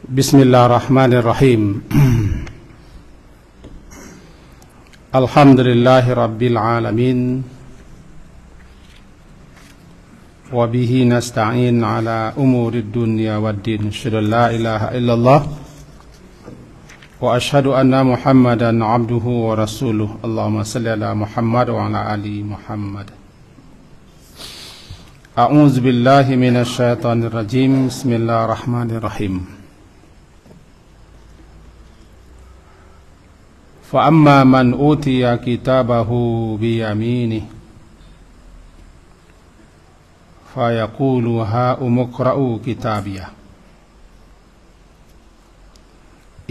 Bismillahirrahmanirrahim. Alhamdulillahi rabbil alamin. Wa bihi nasta'in ala umurid dunya waddin. Asyhadu an la ilaha illallah wa asyhadu anna Muhammadan abduhu wa rasuluh. Allahumma salli ala Muhammad wa ala ali Muhammad. A'udzu billahi minasy syaithanir rajim. Bismillahirrahmanirrahim. Fa amma man utiya kitabahu biyaminih fa yaqulu ha'umu iqra'u kitabiyah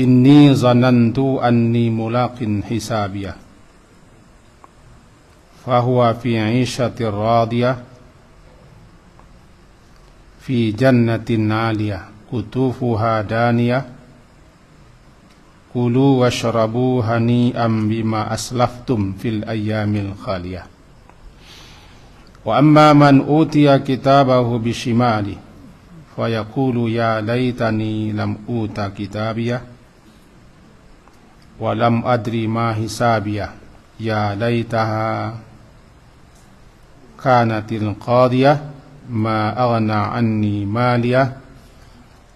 inni zanantu anni mulaqin hisabiyah fa huwa fi 'ishatir radiyah fi jannatin 'aliyah qutufuha daniyah kulu washrabu hani'an bima aslaftum fil ayyamil khaliyah. Wa amma man utiya kitabahu bishimali fa yaqulu ya laitani lam uta kitabiyah wa lam adri ma hisabiyah ya laitaha kanatil qadiyah ma aghna anni maliyah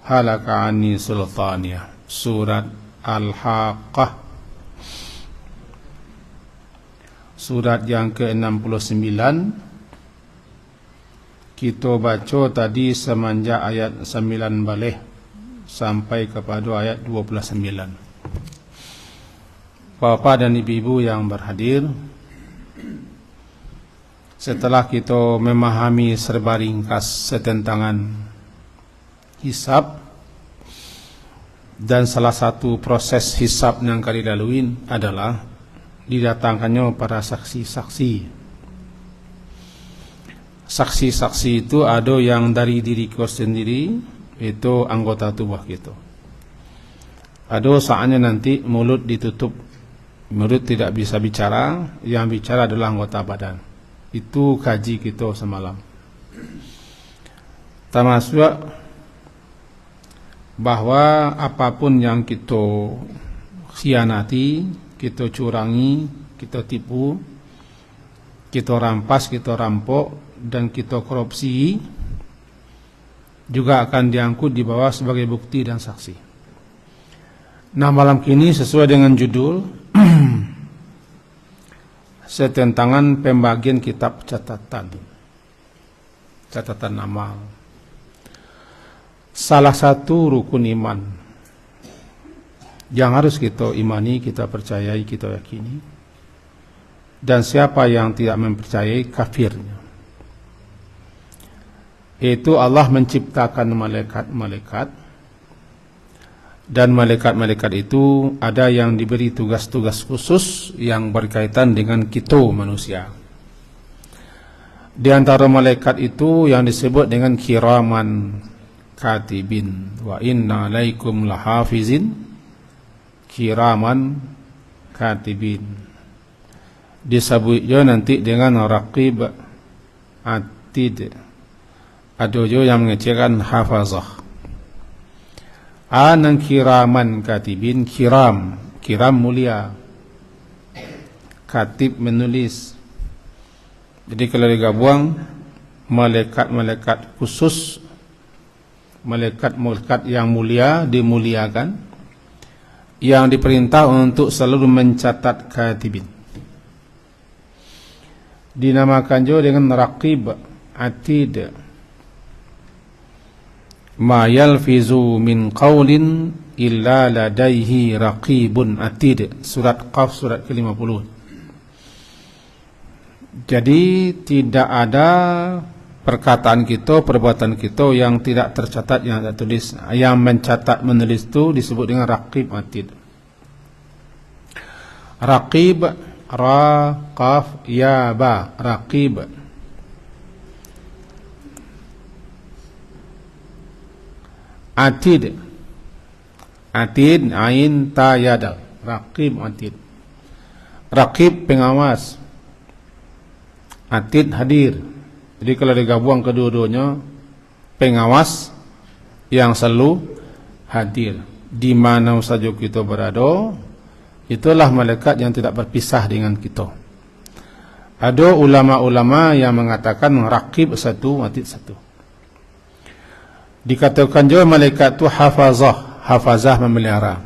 halaka anni sultaniyah. Surat Al-Haqqah, surat yang ke-69. Kita baca tadi semenjak ayat 9 balik sampai kepada ayat 29. Bapak dan ibu-ibu yang berhadir, setelah kita memahami serba ringkas setentangan hisab, dan salah satu proses hisab yang kali laluin adalah didatangkannya para saksi-saksi. Saksi-saksi itu ada yang dari diri kita sendiri, itu anggota tubuh kita. Ada saatnya nanti mulut ditutup, mulut tidak bisa bicara, yang bicara adalah anggota badan. Itu kaji kita semalam. Termasuk bahwa apapun yang kita khianati, kita curangi, kita tipu, kita rampas, kita rampok, dan kita korupsi juga akan diangkut di bawah sebagai bukti dan saksi. Nah, malam kini sesuai dengan judul setentangan pembagian kitab catatan amal. Salah satu rukun iman yang harus kita imani, kita percayai, kita yakini. Dan siapa yang tidak mempercayai, kafirnya. Itu Allah menciptakan malaikat-malaikat, dan malaikat-malaikat itu ada yang diberi tugas-tugas khusus yang berkaitan dengan kita manusia. Di antara malaikat itu yang disebut dengan kiraman katibin wa inna alaikum lahafizin kiraman katibin. Disebutnya nanti dengan raqib atid. Ada juga yang mengecekkan hafazah. Anan kiraman katibin, kiram mulia, katib menulis. Jadi kalau digabung malaikat-malaikat khusus, malaikat-malaikat yang mulia dimuliakan, yang diperintah untuk selalu mencatat katibin. Dinamakan juga dengan raqib atid. Ma yalfizu min qaulin illa ladaihi raqibun atid. Surat Qaf, surat ke-50. Jadi tidak ada perkataan kita, perbuatan kita yang tidak tercatat, yang tidak tulis. Yang mencatat, menulis itu disebut dengan raqib atid. Raqib, ra, qaf, ya, ba. Raqib. Atid. Atid, ain, ta, ya, dal. Raqib atid. Raqib, pengawas. Atid, hadir. Jadi kalau digabung kedua-duanya, pengawas yang selalu hadir di mana saja kita berada. Itulah malaikat yang tidak berpisah dengan kita. Ada ulama-ulama yang mengatakan raqib satu, atid satu. Dikatakan juga malaikat itu hafazah memelihara.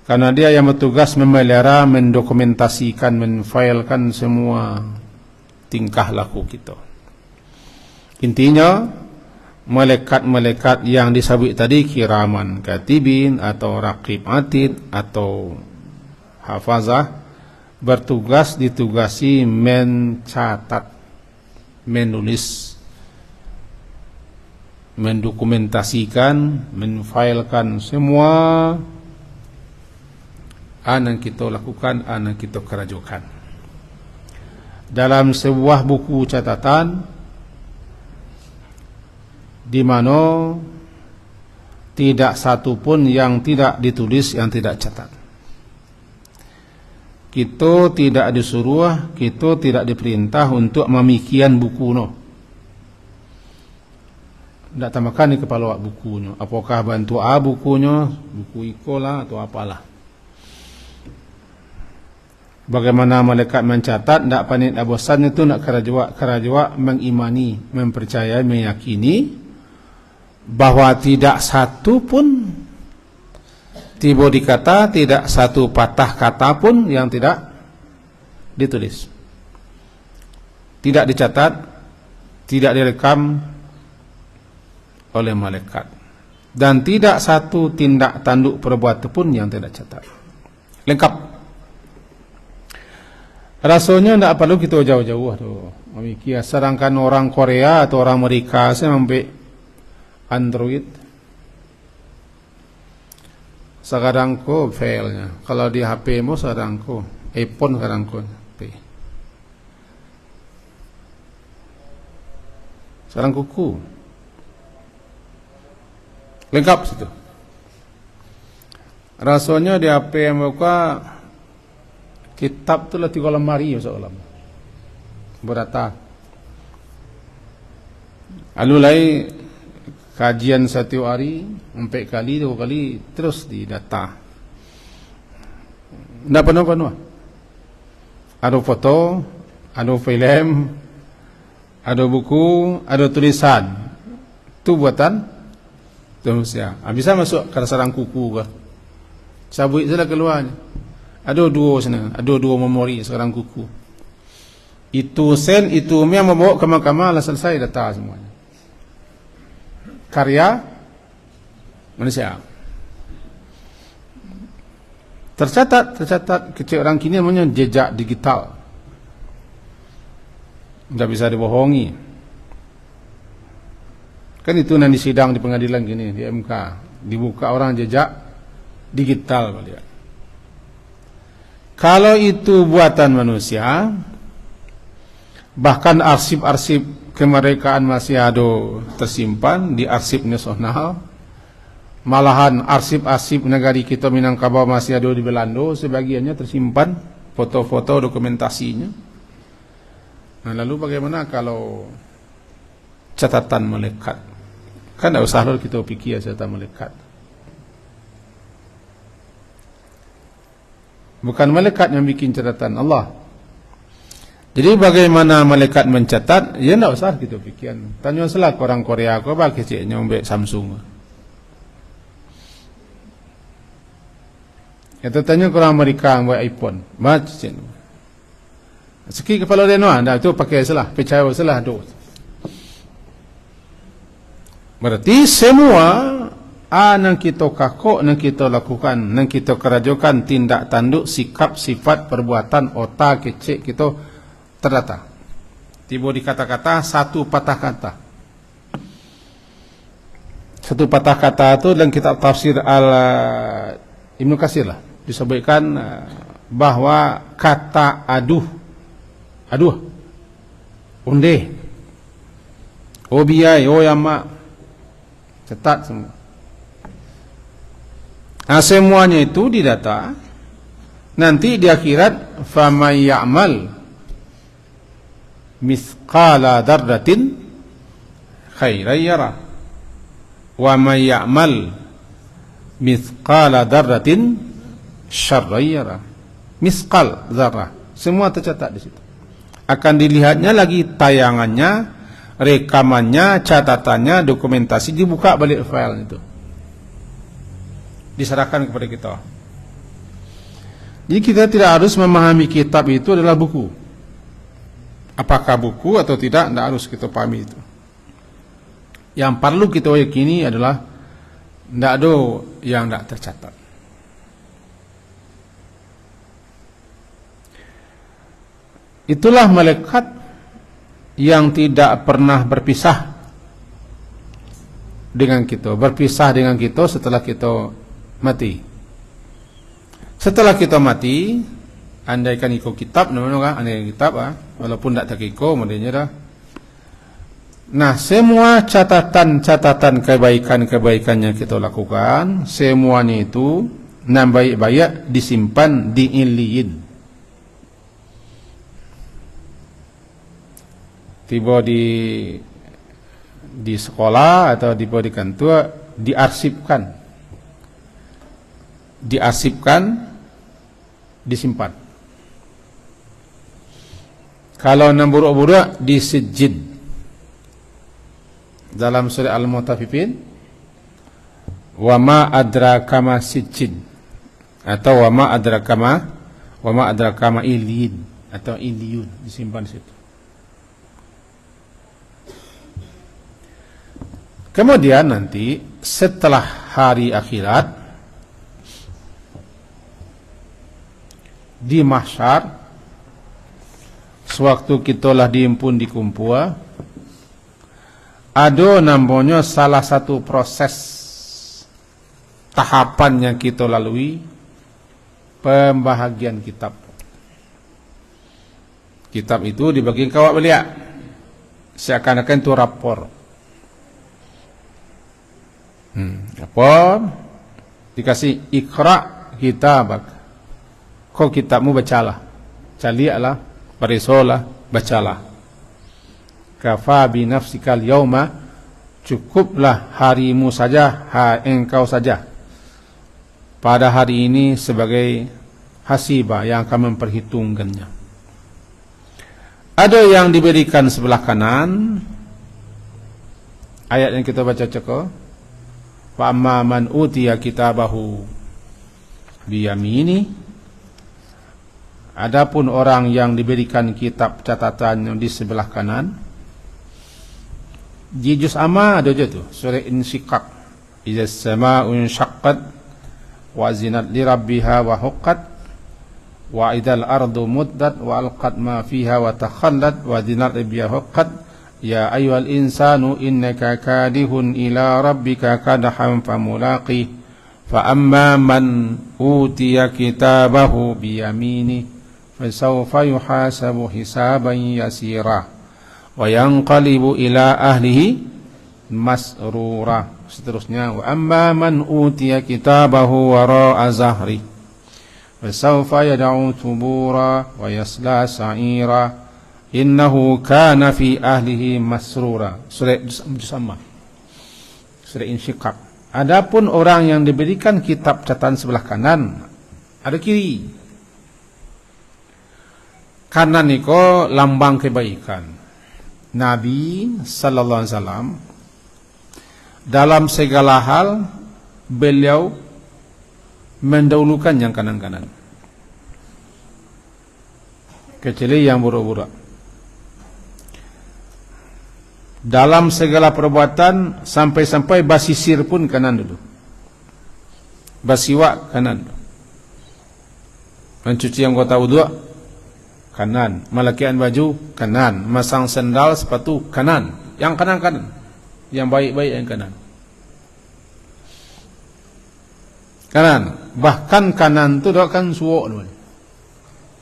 Karena dia yang bertugas memelihara, mendokumentasikan, menfailkan semua tingkah laku kita. Intinya, malaikat-malaikat yang disebut tadi, kiraman katibin atau raqib atid atau hafazah, bertugas ditugasi mencatat, menulis, mendokumentasikan, menfailkan semua yang kita lakukan, yang kita kerjakan. Dalam sebuah buku catatan di mana tidak satu pun yang tidak ditulis, yang tidak catat. Kita tidak disuruh, kita tidak diperintah untuk memikian buku no. Tidak tambahkan di kepala bukunya. Apakah bantu A bukunya, buku ikolah atau apalah. Bagaimana malaikat mencatat, tidak panik, tidak bosan itu nak kerajwa mengimani, mempercayai, meyakini bahwa tidak satu pun tiba dikata, tidak satu patah kata pun yang tidak ditulis, tidak dicatat, tidak direkam oleh malaikat, dan tidak satu tindak tanduk perbuatan pun yang tidak catat. Lengkap. Rasanya tidak perlu kita jauh-jauh tuh. Sedangkan orang Korea atau orang Amerika saya sampai Android sekarang ko failnya. Kalau di HP mu sekarang ko iPhone sekarang ko sekarang kuku lengkap situ. Rasanya di HP yang buka kitab tu lah 3 lemari seolah berata. Alulai kajian satu hari 4 kali 2 kali terus di data. Tidak penuh-penuh. Ada foto, ada film, ada buku, ada tulisan. Itu buatan manusia. Bisa masuk ke sarang kuku ke? Sabuk saja keluarnya. Ada 2 sana, ada 2 memori sarang kuku. Itu sen, itu yang membawa ke mahkamah lah selesai data semuanya. Karya manusia tercatat kecil orang kini namanya jejak digital, tidak bisa dibohongi. Kan itu nanti sidang di pengadilan gini di MK dibuka orang jejak digital balik. Kalau itu buatan manusia, bahkan arsip-arsip kemerdekaan masih ada tersimpan di arsip nasional. Malahan arsip-arsip negari kita Minangkabau masih ada di Belanda, sebagiannya tersimpan foto-foto dokumentasinya. Nah, lalu bagaimana kalau catatan malaikat? Kan tidak usah lalu kita pikir catatan malaikat. Bukan malaikat yang bikin catatan, Allah. Jadi bagaimana malaikat mencatat? Ya tidak usah kita fikir. Tanya salah orang Korea ko ba keciknya ambek Samsung. Itu tanya orang Amerika ambek iPhone. Macam. Sikit kepala dia no, anda itu pakai salah, percaya salah tu. Berarti semua yang kita kakok, yang kita lakukan, yang kita kerjakan, tindak tanduk, sikap, sifat, perbuatan, otak, kecik kita terdata. Tiba di kata-kata satu patah kata. Satu patah kata itu dalam kitab tafsir Ibnu Katsir lah disebutkan bahwa kata aduh, unde, obiai, oyama, cetat semua. Nah, semuanya itu didata. Nanti di akhirat famay ya'mal mithqala darratin khairan yara wa may ya'mal mithqala dzarratin syarran yara. Misqal zarrah, semua tercatat di situ. Akan dilihatnya lagi tayangannya, rekamannya, catatannya, dokumentasi, dibuka balik file itu, diserahkan kepada kita. Jadi kita tidak harus memahami kitab itu adalah buku. Apakah buku atau tidak harus kita pahami itu. Yang perlu kita yakini adalah tidak ada yang tidak tercatat. Itulah malaikat yang tidak pernah berpisah dengan kita, berpisah dengan kita setelah kita mati. Setelah kita mati, andaikan ikut kitab, namanya kan, andaikan kitab, walaupun tidak terkiko, modelnya dah. Nah, semua catatan-catatan kebaikan-kebaikan yang kita lakukan, semuanya itu yang baik-baik disimpan di Illiyin. Tiba di sekolah atau tiba di kantor, diarsipkan, disimpan. Kalau enam buruk-buruk di sijjid. Dalam surah Al-Mutaffifin, wa ma adraka ma sijjid, atau wa ma adraka ma Illiyin, atau Illiyun, disimpan di situ. Kemudian nanti setelah hari akhirat di mahsyar, sewaktu kita lah diimpun di kumpul, ada namanya salah satu proses tahapan yang kita lalui, pembahagian kitab. Kitab itu dibagi ke awak belia, seakan-akan itu rapor. Rapor dikasih ikra kitabak. Kau kitabmu bacalah, calialah, barisolah, bacalah. Kafa bi nafsikal yauma, cukuplah harimu saja, engkau saja pada hari ini sebagai hasibah yang akan memperhitungkannya. Ada yang diberikan sebelah kanan, ayat yang kita baca ceko, wa amma man utiya kitabahu biyamini. Adapun orang yang diberikan kitab catatan di sebelah kanan, di juz amma ada je tu, surah Insyiqaq, idza as-samaa'u inshaqqat wa zinat li rabbiha wa huqqat wa idal ardu muddat wa alqat ma fiha wa takhallat wa zinat rabbiha huqqat ya ayyuhal insanu innaka kadihun ila rabbika kadhan famulaqih fa amma man utiya kitabahu biyamini fasawfa yuhasabu hisaban yasira wa yanqalibu ila ahlihi masrura. Seterusnya, wa amma man utiya kitabahu wara'a zahri fasawfa yad'u thubura wa yasla sa'ira innahu kana fi ahlihi masrura. Surah Musamma, surah Insyiqaq. Adapun orang yang diberikan kitab catatan sebelah kanan, ada kiri. Kanan niko lambang kebaikan. Nabi sallallahu alaihi wasallam dalam segala hal beliau mendahulukan yang kanan-kanan, kecuali yang buruk-buruk. Dalam segala perbuatan sampai-sampai basisir pun kanan dulu, basiwak kanan, mencuci anggota wudu kanan, melakian baju kanan, masang sandal sepatu kanan, yang kanan-kanan, yang baik-baik yang kanan. Kanan, bahkan kanan tu dah kan suwok teman,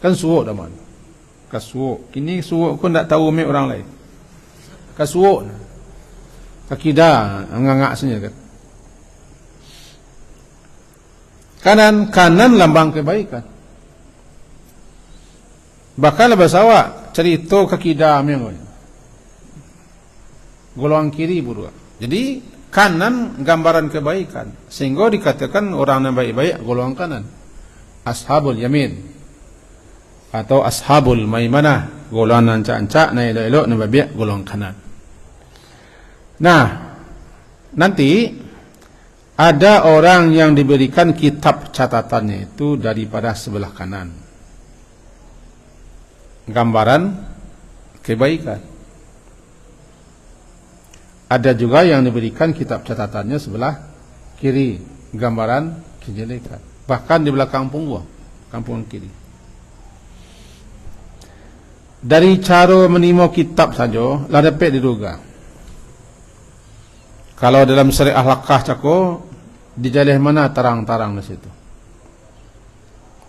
kan suwok teman, kasuwok. Kini suwok pun tak tahu mek orang lain. Kasuwok, kaki dah ngangak saja kan. Kanan lambang kebaikan. Bahkan lepas awak cerita kaki dah memang golongan kiri buruk. Jadi kanan gambaran kebaikan, sehingga dikatakan orang yang baik-baik golongan kanan, ashabul yamin atau ashabul maimanah, golongan ancak-ancak na elok-elok na baik golongan kanan. Nah, nanti ada orang yang diberikan kitab catatannya itu daripada sebelah kanan, gambaran kebaikan. Ada juga yang diberikan kitab catatannya sebelah kiri, gambaran kejelekan. Bahkan di belakang punggung, kampung kiri. Dari cara menimo kitab saja, lah dapat diduga. Kalau dalam syariah lakah cako, dijalih mana tarang-tarang di situ.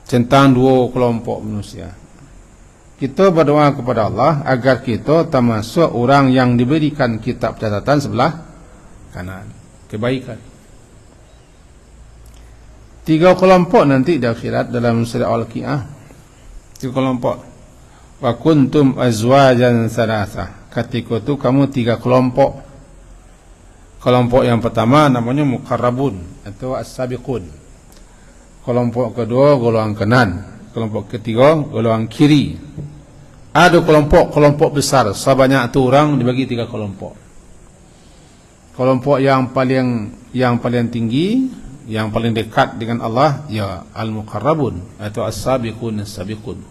Tentang dua kelompok manusia. Kita berdoa kepada Allah agar kita termasuk orang yang diberikan kitab catatan sebelah kanan, kebaikan. 3 kelompok nanti di akhirat dalam surah Al-Qiyamah. 3 kelompok. Wa kuntum azwajan thalatha. Ketika itu kamu 3 kelompok. Kelompok yang pertama namanya muqarrabun atau as-sabiqun. Kelompok kedua golongan kanan. Kelompok ketiga golongan kiri. Ada kelompok besar, sebanyak itu orang dibagi 3 kelompok. Kelompok yang paling tinggi, yang paling dekat dengan Allah, ya al-muqarrabun atau as-sabiqun as-sabiqun.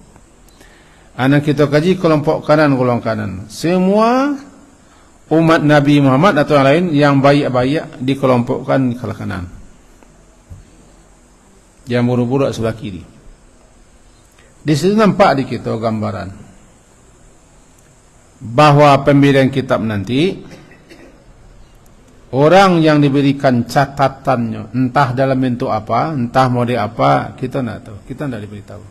Anak kita kaji kelompok kanan, golongan kanan. Semua umat Nabi Muhammad atau yang lain yang baik-baik dikelompokkan ke kanan. Yang buruk-buruk sebelah kiri. Di situ nampak di kita gambaran bahwa pemberian kitab nanti, orang yang diberikan catatannya entah dalam bentuk apa, entah model apa, kita tidak tahu, kita tidak diberitahu.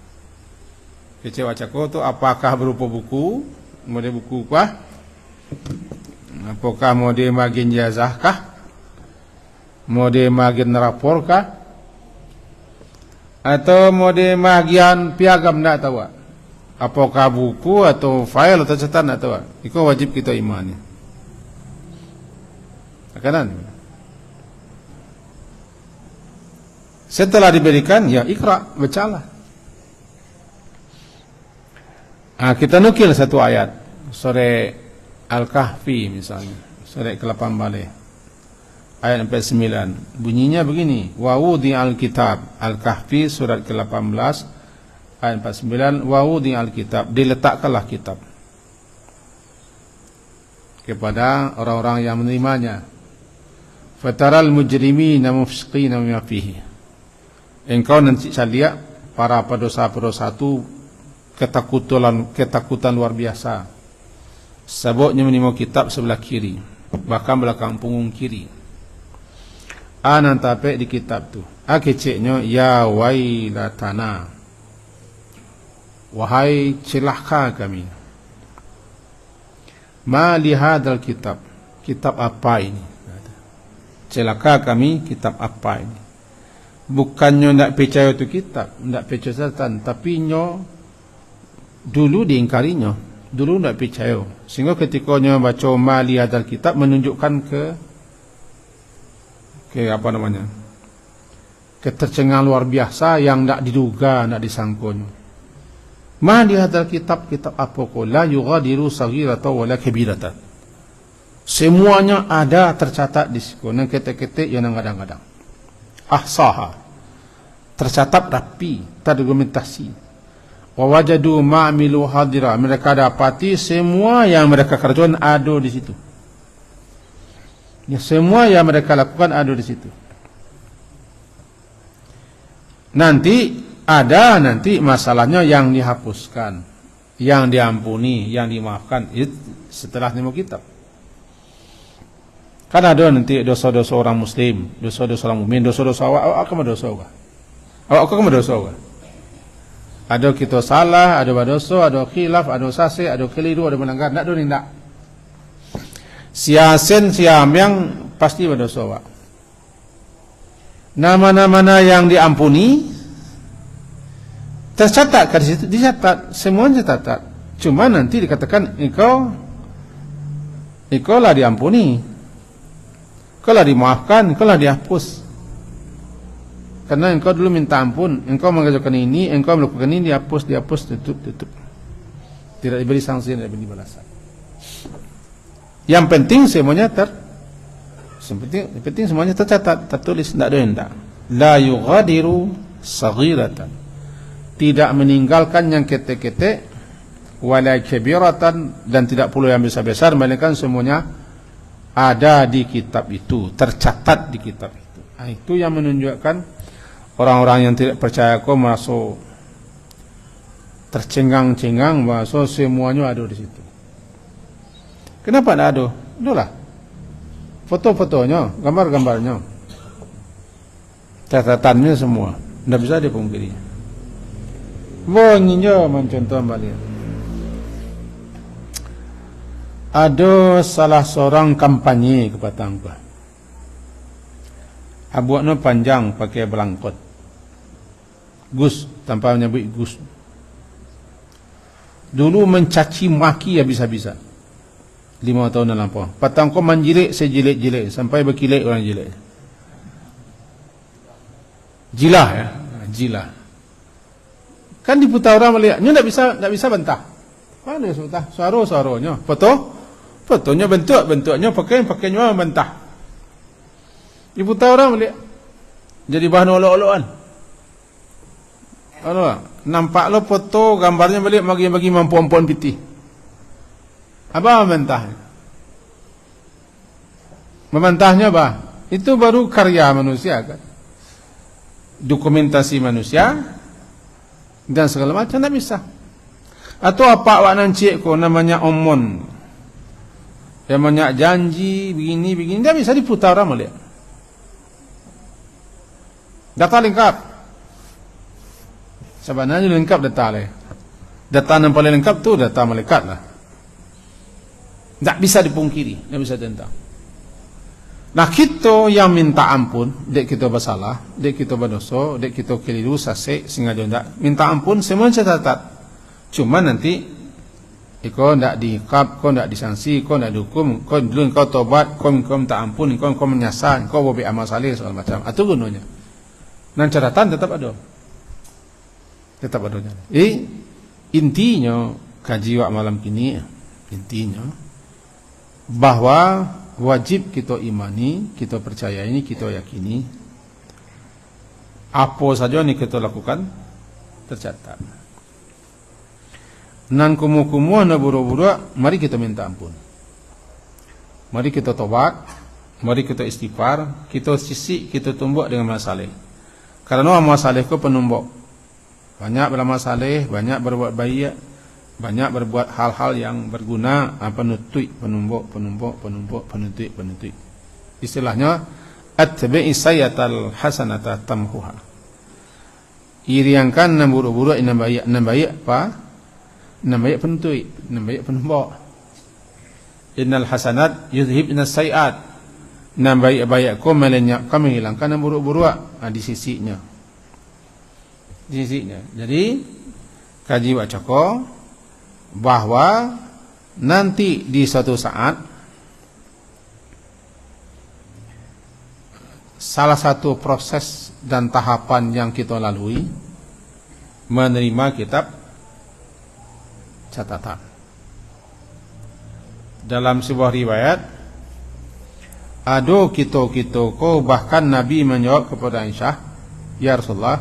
Kecewa cako itu apakah berupa buku, model buku kah, apakah model magin jazah kah, model magin rapor kah, atau model magian piagam, tidak tahu. Apakah buku atau file atau catatan atau apa? Itu wajib kita imani. Kanan. Setelah diberikan, ya ikra, bacalah. Kita nukil satu ayat, surah Al-Kahfi misalnya, surah ke-8 balik, ayat 49. Bunyinya begini: wa wudi'al kitab, Al-Kahfi surat ke-18 ayat 49, wa wudi'al kitab, diletakkanlah kitab kepada orang-orang yang menerimanya. Fataral mujrimina mufsiqina mimma fihi. Engkau nanti saya lihat para pendosa-pendosa itu ketakutan luar biasa. Sebabnya menerima kitab sebelah kiri, bahkan belakang punggung kiri. Anan tape di kitab tu. Keceknya ya wailatana. Wahai celaka kami. Ma li hadzal kitab. Kitab apa ini? Celaka kami, kitab apa ini? Bukannya tidak percaya itu kitab, tidak percaya setan, tapi nyo dulu diingkarinya, dulu tidak percaya. Sehingga ketika nyo baca ma li hadzal kitab menunjukkan ke apa namanya? Ketercengang luar biasa yang tidak diduga, tidak disangkanya. Ma li hadzal kitab, kitab apa ko la yughadiru saghiratan wala kabiratan. Semuanya ada tercatat di situ, nang ketek-ketek yang kadang-kadang. Ahsaha, tercatat rapi, terdokumentasi. Wa wajadu ma'amilu hadira, mereka dapati semua yang mereka kerjakan ada di situ. Ya, semua yang mereka lakukan ada di situ. Nanti masalahnya yang dihapuskan, yang diampuni, yang dimaafkan itu setelah nemu kitab. Kan ada nanti dosa-dosa orang muslim, dosa-dosa orang mukmin, dosa-dosa awak kamu dosa awak. Awak kamu dosa awak. Ada kita salah, ada berdosa, ada khilaf, ada sase, ada keliru, ada melanggar, ndak do nindak. Siasen siam yang pasti berdosa awak. Nama-nama yang diampuni tercatat di situ, dicatat, semuanya tercatat. Cuma nanti dikatakan engkau lah diampuni. Kalau dimaafkan, kalau dihapus. Karena engkau dulu minta ampun, engkau mengajarkan ini, engkau melakukan ini, dihapus, tutup. Tidak diberi sanksi, tidak diberi balasan. Yang penting semuanya semuanya tercatat, tertulis, tidak ada hendak. La yughadiru saghiratan. Tidak meninggalkan yang ketek-ketek, wala kabiratan, dan tidak pula yang besar-besar, melainkan semuanya ada di kitab itu, tercatat di kitab itu. Nah, itu yang menunjukkan orang-orang yang tidak percaya kau masuk tercengang-cengang bahwa semuanya ada di situ. Kenapa tidak ada? Itulah foto-fotonya, gambar-gambarnya, catatannya semua, tidak bisa dipungkiri. Bonginya mencontoh balik. Ada salah seorang kampanye kepada engkau. Abuaknya panjang pakai belangkot. Gus, tanpa menyebut Gus. Dulu mencaci maki habis-habisan. 5 tahun yang lampau. Patang kau menjilik sejilik-jilik sampai berkilik orang jilik. Jilah ya, jilah. Kan diputar orang melihat, nyo tidak bisa bantah. Mana bantah? Suara-suaranya. Fotonya bentuknya pakainya bantah. Diputar orang melihat. Jadi bahan olok-olokan. Nampak lo foto gambarnya balik bagi mampu-mampuan piti. Apa membantahnya? Membantahnya apa? Itu baru karya manusia kan. Dokumentasi manusia dan segala macam tidak bisa. Atau apa awak nancik ko namanya omon. Yang banyak janji begini tidak bisa diputar orang melihat. Data lengkap. Sebenarnya lengkap data le. Data yang paling lengkap tu data malaikat lah. Tak bisa dipungkiri, tak bisa tentang. Nah kita yang minta ampun, dek kita bersalah, dek kita berdosa, dek kita keliru, sasek, sengaja tak minta ampun, semua catat. Cuma nanti kau tidak diikab, kau tidak disanksi, kau tidak dihukum, kau dulu kau tobat, kau minta ampun, kau menyesal, kau berbuat amal saleh segala macam. Itu gunanya. Dan catatan tetap ada. Tetap ada. Intinya kaji wak malam kini, intinya bahwa wajib kita imani, kita percayai, kita yakini apa saja yang kita lakukan tercatat. Nan kumu-kumu na buru-buru, mari kita minta ampun. Mari kita tobat, mari kita istighfar, kita sisik, kita tumbuk dengan masalah. Karena amal saleh ku penumbuk. Banyak beramal saleh, banyak berbuat baik, banyak berbuat hal-hal yang berguna, penuntut. Istilahnya atbi'i sayyatal hasanata tamhuha. Iriangkan nan buru-buru nan baik apa? Nan baik penuntut, nan baik penumbuk. Innal hasanat yudhibna sayiat. Nan baik-baik ko melenyapkan, menghilangkan nan buruk-buruk di sisinya. Di sisinya. Jadi kaji wacako bahwa nanti di suatu saat salah satu proses dan tahapan yang kita lalui menerima kitab catatan. Dalam sebuah riwayat ada kita ko bahkan Nabi menjawab kepada Aisyah, ya Rasulullah,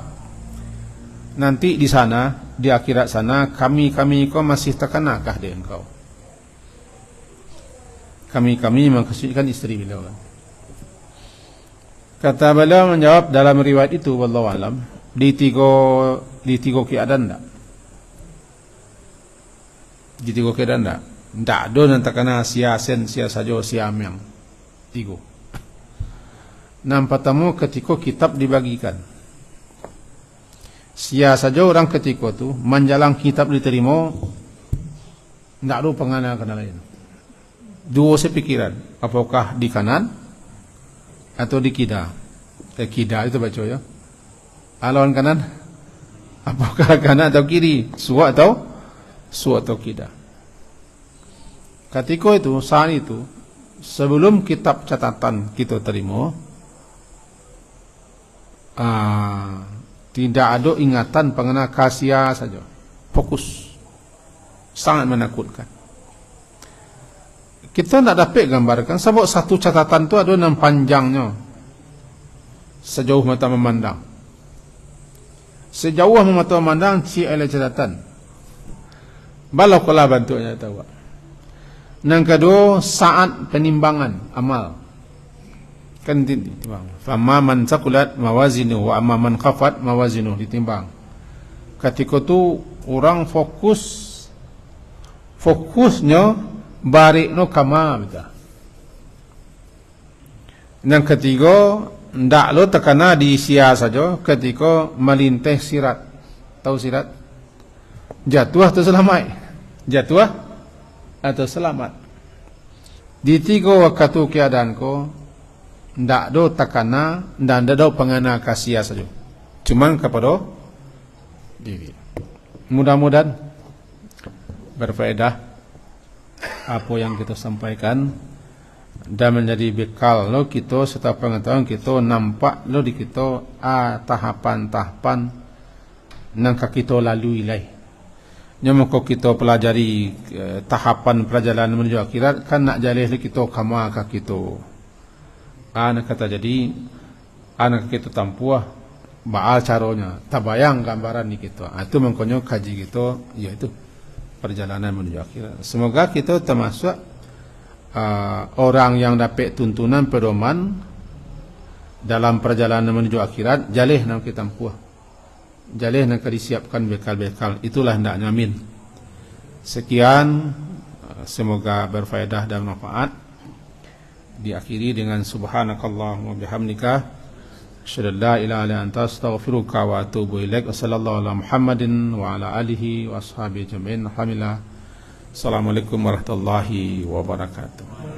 nanti di sana di akhirat sana kami kau masih terkenakah dengan engkau? Kami maksudkan istri beliau. Kata beliau menjawab dalam riwayat itu, wallahu alam, di tiga keadaan tak? Di tiga keadaan tak? Tak ada yang terkena sia saja siam yang tiga. Yang pertama ketika kitab dibagikan. Sia saja orang ketika tu menjalang kitab diterima, tak ada penganan lain. Dua sepikiran, apakah di kanan atau di kida. Kida itu baca ya. Lawan kanan, apakah kanan atau kiri, suat atau kida. Ketika itu, saat itu, sebelum kitab catatan kita terima, tidak ada ingatan pengenal kasia saja. Fokus. Sangat menakutkan. Kita tidak dapat gambarkan sebab satu catatan itu ada 6 panjangnya. Sejauh mata memandang. Sejauh mata memandang ada catatan. Balau kala bentuknya tahu. Yang kedua, saat penimbangan amal. Kan ditimbang. Fama man saqulat mawazinuhu wa amma man khafat mawazinuhu, ditimbang. Ketika itu orang fokusnya barikno kama betul. Yang ketiga, ndak lo tekana di sia saja ketika melinteh sirat. Tahu sirat? Jatuh atau selamat? Jatuh atau selamat? Di 3 waktu keadaan ko ndak do takana dan ndak do pengana kasia saja. Cuman kepada diri. Mudah-mudahan berfaedah apa yang kita sampaikan dan menjadi bekal lo kita serta pengetahuan kita nampak lo di kita tahapan-tahapan nang kita lalui lai. Nyamuk kita pelajari tahapan perjalanan menuju akhirat kan nak jalih kita kama ka kita. Anak kata jadi anak kita tampuah baal caranya tabayang gambaran ni kita. Itu mengkonyo kaji kita yaitu perjalanan menuju akhirat. Semoga kita termasuk orang yang dapat tuntunan pedoman dalam perjalanan menuju akhirat, jalih nak kita tampuah. Jalih nak disiapkan bekal-bekal. Itulah hendaknya, amin. Sekian, semoga berfaedah dan manfaat. Diakhiri dengan subhanakallahumma bihamdika asyhadu an la ilaha illa anta astaghfiruka wa atubu ilaik. Wassallallahu ala Muhammadin wa ala alihi wa ashabihi jami'in. Alhamdulillah. Assalamualaikum warahmatullahi wabarakatuh.